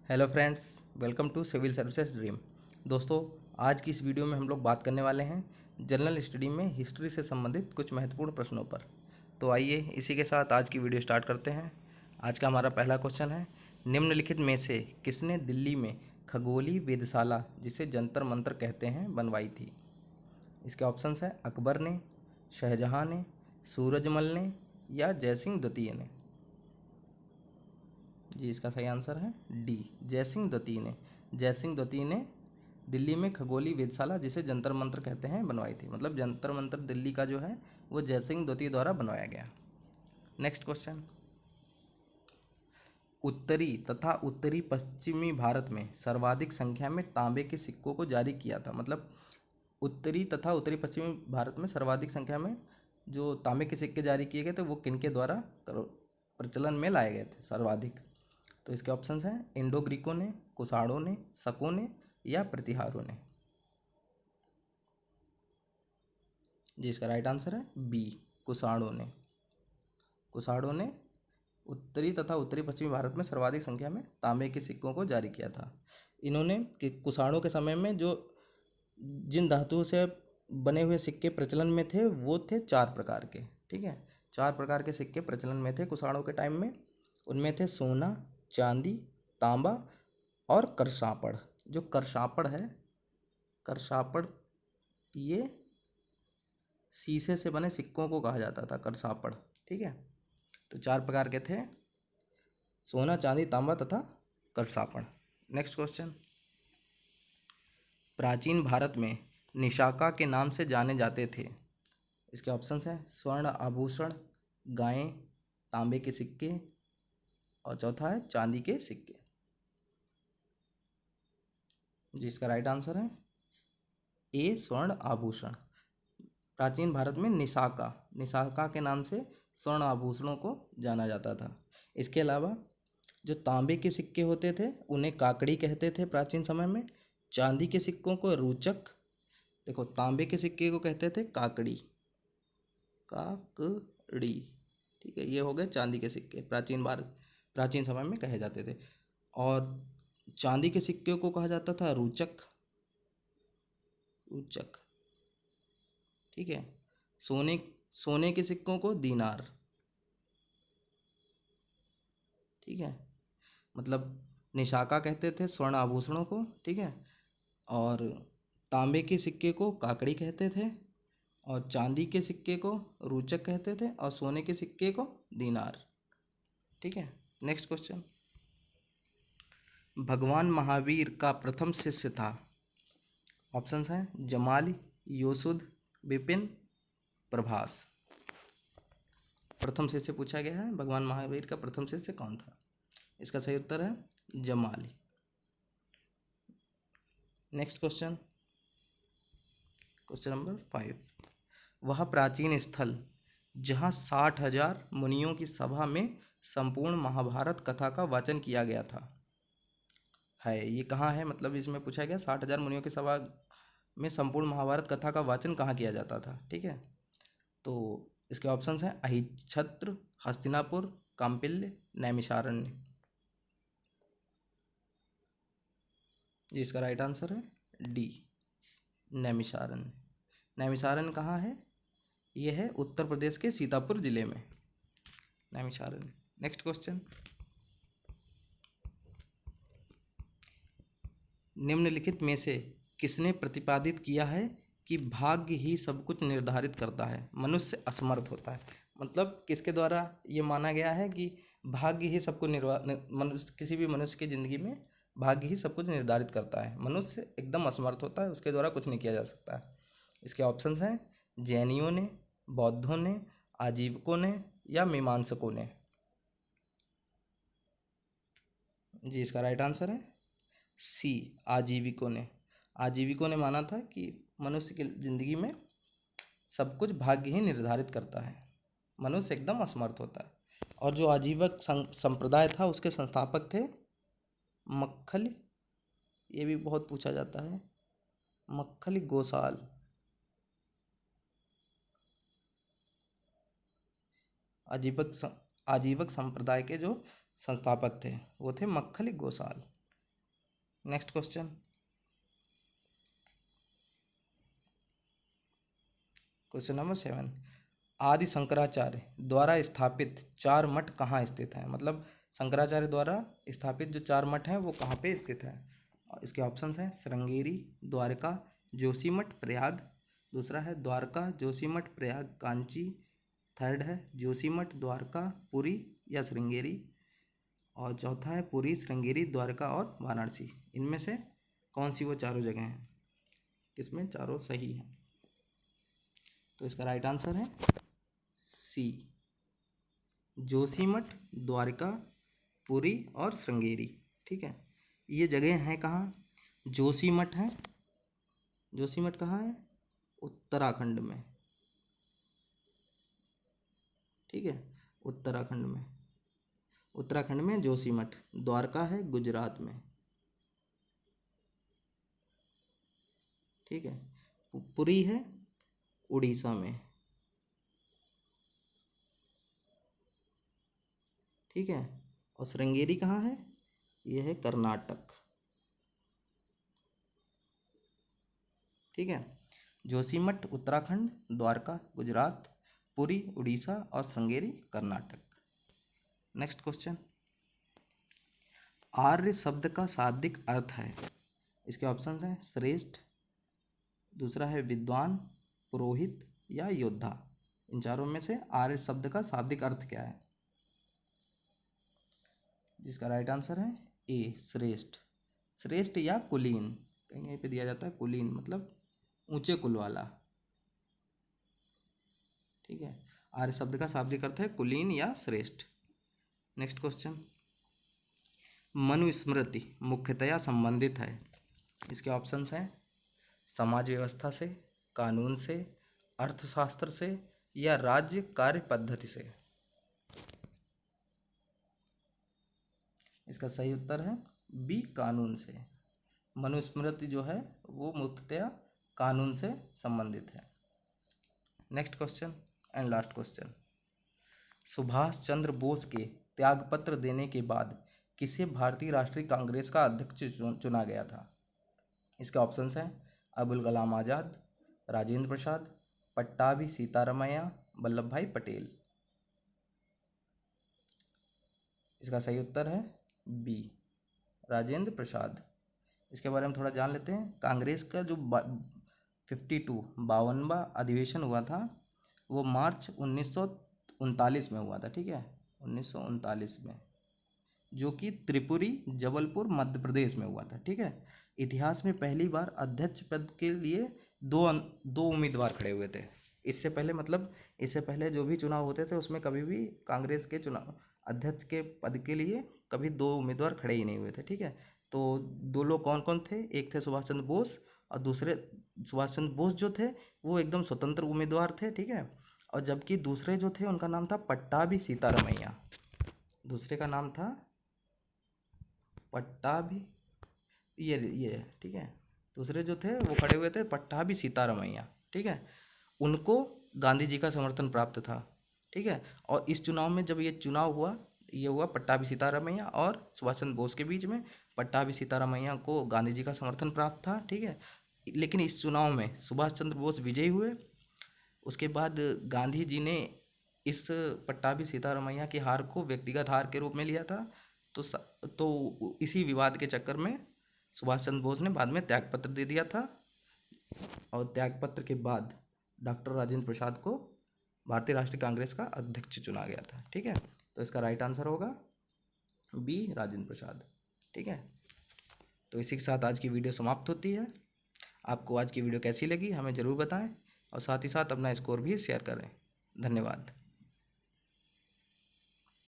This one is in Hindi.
Hello friends, welcome to civil services dream. दोस्तों, आज की इस वीडियो में हम लोग बात करने वाले हैं जनरल स्टडी में हिस्ट्री से संबंधित कुछ महत्वपूर्ण प्रश्नों पर। तो आइए इसी के साथ आज की वीडियो स्टार्ट करते हैं। आज का हमारा पहला क्वेश्चन है, निम्नलिखित में से किसने दिल्ली में खगोलीय वेधशाला, जिसे जंतर मंतर कहते हैं, बनवाई थी? इसके ऑप्शंस हैं अकबर ने, शाहजहाँ ने, सूरजमल ने या जयसिंह द्वितीय ने। जी, इसका सही आंसर है डी, जयसिंह द्वितीय ने। जयसिंह द्वितीय ने दिल्ली में खगोलीय वेधशाला, जिसे जंतर मंतर कहते हैं, बनवाई थी। मतलब जंतर मंतर दिल्ली का जो है वो जयसिंह द्वितीय द्वारा बनवाया गया। नेक्स्ट क्वेश्चन, उत्तरी तथा उत्तरी पश्चिमी भारत में सर्वाधिक संख्या में तांबे के सिक्कों को जारी किया था। मतलब उत्तरी तथा उत्तरी पश्चिमी भारत में सर्वाधिक संख्या में जो तांबे के सिक्के जारी किए गए थे वो किनके द्वारा प्रचलन में लाए गए थे सर्वाधिक? तो इसके ऑप्शंस हैं इंडो ग्रीकों ने, कुषाणों ने, शकों ने या प्रतिहारों ने। जी, इसका राइट आंसर है बी, कुषाणों ने। कुषाणों ने उत्तरी तथा उत्तरी पश्चिमी भारत में सर्वाधिक संख्या में तांबे के सिक्कों को जारी किया था। इन्होंने कुषाणों के समय में जो जिन धातुओं से बने हुए सिक्के प्रचलन में थे वो थे 4 प्रकार के। ठीक है, 4 प्रकार के सिक्के प्रचलन में थे कुषाणों के टाइम में। उनमें थे सोना, चांदी, तांबा और करसापड़। जो करसापड़ है, करसापड़ ये शीशे से बने सिक्कों को कहा जाता था, करसापड़। ठीक है, तो 4 प्रकार के थे, सोना, चांदी, तांबा तथा करसापड़। नेक्स्ट क्वेश्चन, प्राचीन भारत में निशाका के नाम से जाने जाते थे। इसके ऑप्शंस हैं स्वर्ण आभूषण, गायें, तांबे के सिक्के और चौथा है चांदी के सिक्के। जी, इसका राइट आंसर है ए, स्वर्ण आभूषण। प्राचीन भारत में निशाका निशाका के नाम से स्वर्ण आभूषणों को जाना जाता था। इसके अलावा जो तांबे के सिक्के होते थे उन्हें काकड़ी कहते थे प्राचीन समय में। चांदी के सिक्कों को रूचक, देखो तांबे के सिक्के को कहते थे काकड़ी, काकड़ी। ठीक है, ये हो गए चांदी के सिक्के प्राचीन समय में कहे जाते थे। और चांदी के सिक्के को कहा जाता था रूचक, रूचक। ठीक है, सोने सोने के सिक्कों को दीनार। ठीक है, मतलब निशाका कहते थे स्वर्ण आभूषणों को। ठीक है, और तांबे के सिक्के को काकड़ी कहते थे, और चांदी के सिक्के को रूचक कहते थे, और सोने के सिक्के को दीनार। ठीक है, नेक्स्ट क्वेश्चन, भगवान महावीर का प्रथम शिष्य था। ऑप्शंस हैं जमाल, योसुद, विपिन, प्रभास। प्रथम शिष्य पूछा गया है, भगवान महावीर का प्रथम शिष्य कौन था? इसका सही उत्तर है Jamal. Next question, question number 5, वह प्राचीन स्थल जहाँ 60,000 मुनियों की सभा में संपूर्ण महाभारत कथा का वाचन किया गया था है, ये कहाँ है? मतलब इसमें पूछा गया 60,000 मुनियों की सभा में संपूर्ण महाभारत कथा का वाचन कहाँ किया जाता था। ठीक है, तो इसके ऑप्शंस हैं अहिच्छत्र, हस्तिनापुर, काम्पिल्य, नैमिषारण्य। इसका राइट आंसर है डी, नैमिषारण्य। नैमिषारण्य कहाँ है? यह है उत्तर प्रदेश के सीतापुर जिले में, नैमिषारण्य। नेक्स्ट क्वेश्चन, निम्नलिखित में से किसने प्रतिपादित किया है कि भाग्य ही सब कुछ निर्धारित करता है, मनुष्य असमर्थ होता है? मतलब किसके द्वारा ये माना गया है कि भाग्य ही सब कुछ मनुष्य, किसी भी मनुष्य की ज़िंदगी में भाग्य ही सब कुछ निर्धारित करता है, मनुष्य एकदम असमर्थ होता है, उसके द्वारा कुछ नहीं किया जा सकता है? इसके ऑप्शंस हैं जैनियों ने, बौद्धों ने, आजीवकों ने या मीमांसकों ने। जी, इसका राइट आंसर है सी, आजीविकों ने। आजीविकों ने माना था कि मनुष्य की ज़िंदगी में सब कुछ भाग्य ही निर्धारित करता है, मनुष्य एकदम असमर्थ होता है। और जो आजीवक संप्रदाय था उसके संस्थापक थे मक्खल, ये भी बहुत पूछा जाता है, मक्खल गोसाल। आजीवक संप्रदाय के जो संस्थापक थे वो थे Makkhal Gosal. Next question, question number 7, Adi Shankaracharya द्वारा स्थापित 4 मठ कहाँ स्थित हैं? मतलब शंकराचार्य द्वारा स्थापित जो 4 मठ हैं वो कहाँ पे स्थित हैं? इसके ऑप्शंस हैं श्रृंगेरी, द्वारका, जोशीमठ, प्रयाग। दूसरा है द्वारका, जोशीमठ, प्रयाग, कांची। थर्ड है जोशीमठ, द्वारका, पुरी या श्रृंगेरी। और चौथा है पुरी, श्रृंगेरी, द्वारका और वाराणसी। इनमें से कौन सी वो चारों जगह हैं? किसमें चारों सही हैं? तो इसका राइट आंसर है सी, जोशीमठ, द्वारका, पुरी और श्रृंगेरी। ठीक है, ये जगह हैं कहाँ? जोशीमठ है, जोशीमठ कहाँ है? उत्तराखंड में। ठीक है, उत्तराखंड में, उत्तराखंड में जोशीमठ। द्वारका है गुजरात में। ठीक है, पुरी है उड़ीसा में। ठीक है, और श्रृंगेरी कहाँ है? यह है कर्नाटक। ठीक है, जोशीमठ उत्तराखंड, द्वारका गुजरात, पुरी उड़ीसा और श्रृंगेरी कर्नाटक। नेक्स्ट क्वेश्चन, आर्य शब्द का शाब्दिक अर्थ है? इसके ऑप्शंस हैं श्रेष्ठ, दूसरा है विद्वान, पुरोहित या योद्धा। इन चारों में से आर्य शब्द का शाब्दिक अर्थ क्या है? जिसका राइट आंसर है ए, श्रेष्ठ। श्रेष्ठ या कुलीन, कहीं कहीं पे दिया जाता है कुलीन, मतलब ऊंचे कुल वाला। ठीक है, आर्य शब्द का शाब्दिक अर्थ है कुलीन या श्रेष्ठ। नेक्स्ट क्वेश्चन, मनुस्मृति मुख्यतया संबंधित है? इसके ऑप्शंस हैं समाज व्यवस्था से, कानून से, अर्थशास्त्र से या राज्य कार्य पद्धति से। इसका सही उत्तर है बी, कानून से। मनुस्मृति जो है वो मुख्यतया कानून से संबंधित है। Next question and last question, Subhash Chandra Bose के त्यागपत्र देने के बाद किसे भारतीय राष्ट्रीय कांग्रेस का अध्यक्ष चुना गया था? इसके ऑप्शंस हैं अबुल कलाम आज़ाद, राजेंद्र प्रसाद, पट्टाभी सीतारामैया, वल्लभ भाई पटेल। इसका सही उत्तर है बी, राजेंद्र प्रसाद। इसके बारे में थोड़ा जान लेते हैं। कांग्रेस का जो 52वां अधिवेशन हुआ था वो मार्च 1939 में हुआ था। ठीक है, 1939 में, जो कि त्रिपुरी जबलपुर मध्य प्रदेश में हुआ था। ठीक है, इतिहास में पहली बार अध्यक्ष पद के लिए दो उम्मीदवार खड़े हुए थे। इससे पहले, मतलब इससे पहले जो भी चुनाव होते थे उसमें कभी भी कांग्रेस के चुनाव अध्यक्ष के पद के लिए कभी दो उम्मीदवार खड़े ही नहीं हुए थे। ठीक है, तो दो लोग कौन कौन थे? एक थे सुभाष चंद्र बोस, और दूसरे सुभाष चंद्र बोस जो थे वो एकदम स्वतंत्र उम्मीदवार थे। ठीक है, और जबकि दूसरे जो थे उनका नाम था पट्टाभी सीतारामैया। दूसरे का नाम था पट्टाभी, ये ठीक है, दूसरे जो थे वो खड़े हुए थे पट्टाभी सीतारामैया। ठीक है, उनको गांधी जी का समर्थन प्राप्त था। ठीक है, और इस चुनाव में जब ये चुनाव हुआ, ये हुआ पट्टाभी सीतारामैया और सुभाष चंद्र बोस के बीच में। पट्टाभी सीतारामैया को गांधी जी का समर्थन प्राप्त था। ठीक है, लेकिन इस चुनाव में सुभाष चंद्र बोस विजयी हुए। उसके बाद गांधी जी ने इस पट्टाभी सीतारामैया की हार को व्यक्तिगत हार के रूप में लिया था। तो इसी विवाद के चक्कर में सुभाष चंद्र बोस ने बाद में त्यागपत्र दे दिया था, और त्यागपत्र के बाद डॉक्टर राजेंद्र प्रसाद को भारतीय राष्ट्रीय कांग्रेस का अध्यक्ष चुना गया था। ठीक है, तो इसका राइट आंसर होगा बी, राजेंद्र प्रसाद। ठीक है, तो इसी के साथ आज की वीडियो समाप्त होती है। आपको आज की वीडियो कैसी लगी हमें ज़रूर बताएं, और साथ ही साथ अपना स्कोर भी शेयर करें। धन्यवाद।